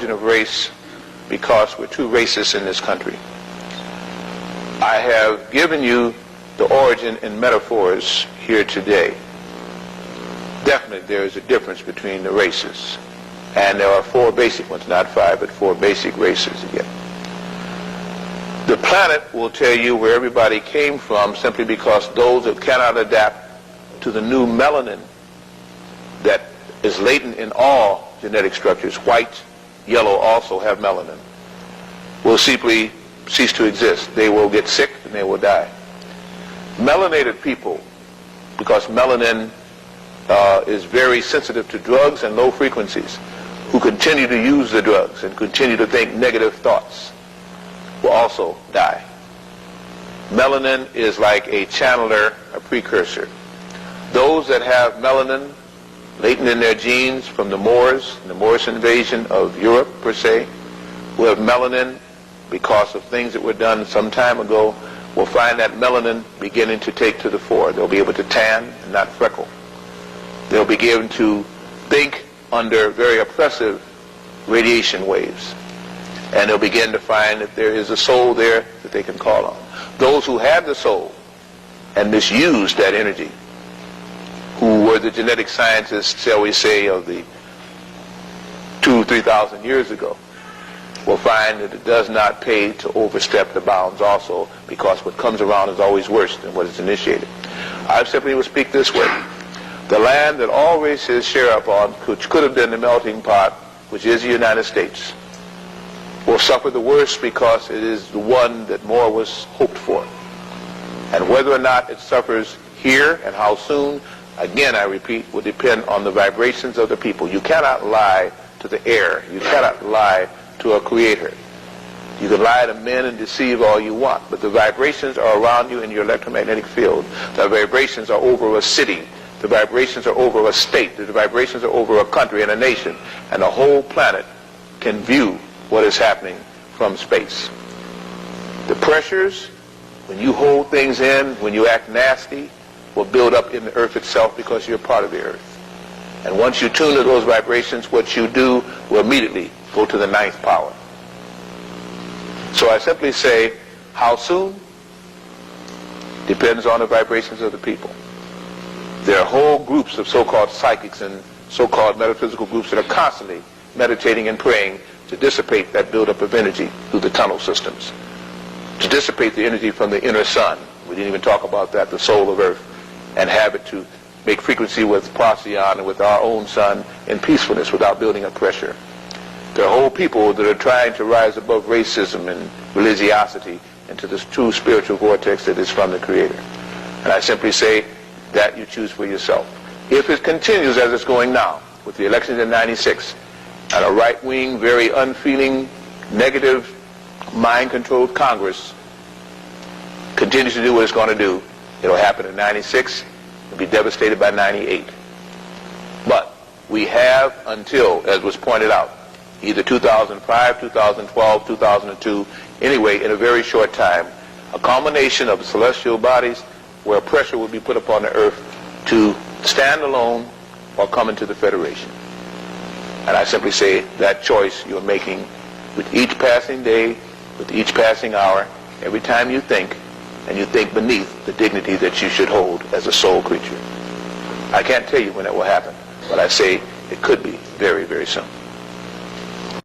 origin of race because we're too racist in this country. I have given you the origin in metaphors here today. Definitely there is a difference between the races. And there are 4 basic ones, not 5, but 4 basic races again. The planet will tell you where everybody came from simply because those that cannot adapt to the new melanin that is latent in all genetic structures, white, yellow also have melanin, will simply cease to exist. They will get sick and they will die. Melanated people, because melanin is very sensitive to drugs and low frequencies, who continue to use the drugs and continue to think negative thoughts, will also die. Melanin is like a channeler, a precursor. Those that have melanin latent in their genes from the Moors, the Moorish invasion of Europe per se, who have melanin because of things that were done some time ago, will find that melanin beginning to take to the fore. They'll be able to tan and not freckle. They'll begin to think under very oppressive radiation waves. And they'll begin to find that there is a soul there that they can call on. Those who had the soul and misused that energy, who were the genetic scientists, shall we say, of the 2,000-3,000 years ago, will find that it does not pay to overstep the bounds also, because what comes around is always worse than what is initiated. I simply will speak this way. The land that all races share upon, which could have been the melting pot, which is the United States, will suffer the worst because it is the one that more was hoped for. And whether or not it suffers here and how soon, again, I repeat, will depend on the vibrations of the people. You cannot lie to the air. You cannot lie to a creator. You can lie to men and deceive all you want, but the vibrations are around you in your electromagnetic field. The vibrations are over a city. The vibrations are over a state. The vibrations are over a country and a nation. And the whole planet can view what is happening from space. The pressures, when you hold things in, when you act nasty, will build up in the earth itself because you're part of the earth. And once you tune to those vibrations, what you do will immediately go to the 9th power. So I simply say, how soon? Depends on the vibrations of the people. There are whole groups of so-called psychics and so-called metaphysical groups that are constantly meditating and praying to dissipate that buildup of energy through the tunnel systems, to dissipate the energy from the inner sun. We didn't even talk about that, the soul of earth, and have it to make frequency with Procyon and with our own sun in peacefulness without building up pressure. There are whole people that are trying to rise above racism and religiosity into this true spiritual vortex that is from the Creator. And I simply say that you choose for yourself. If it continues as it's going now, with the elections in '96, and a right-wing, very unfeeling, negative, mind-controlled Congress continues to do what it's going to do, it'll happen in '96, it'll be devastated by '98. But we have until, as was pointed out, either 2005, 2012, 2002, anyway, in a very short time, a combination of celestial bodies where pressure will be put upon the earth to stand alone or come into the Federation. And I simply say that choice you're making with each passing day, with each passing hour, every time you think, and you think beneath the dignity that you should hold as a soul creature. I can't tell you when it will happen, but I say it could be very, very soon.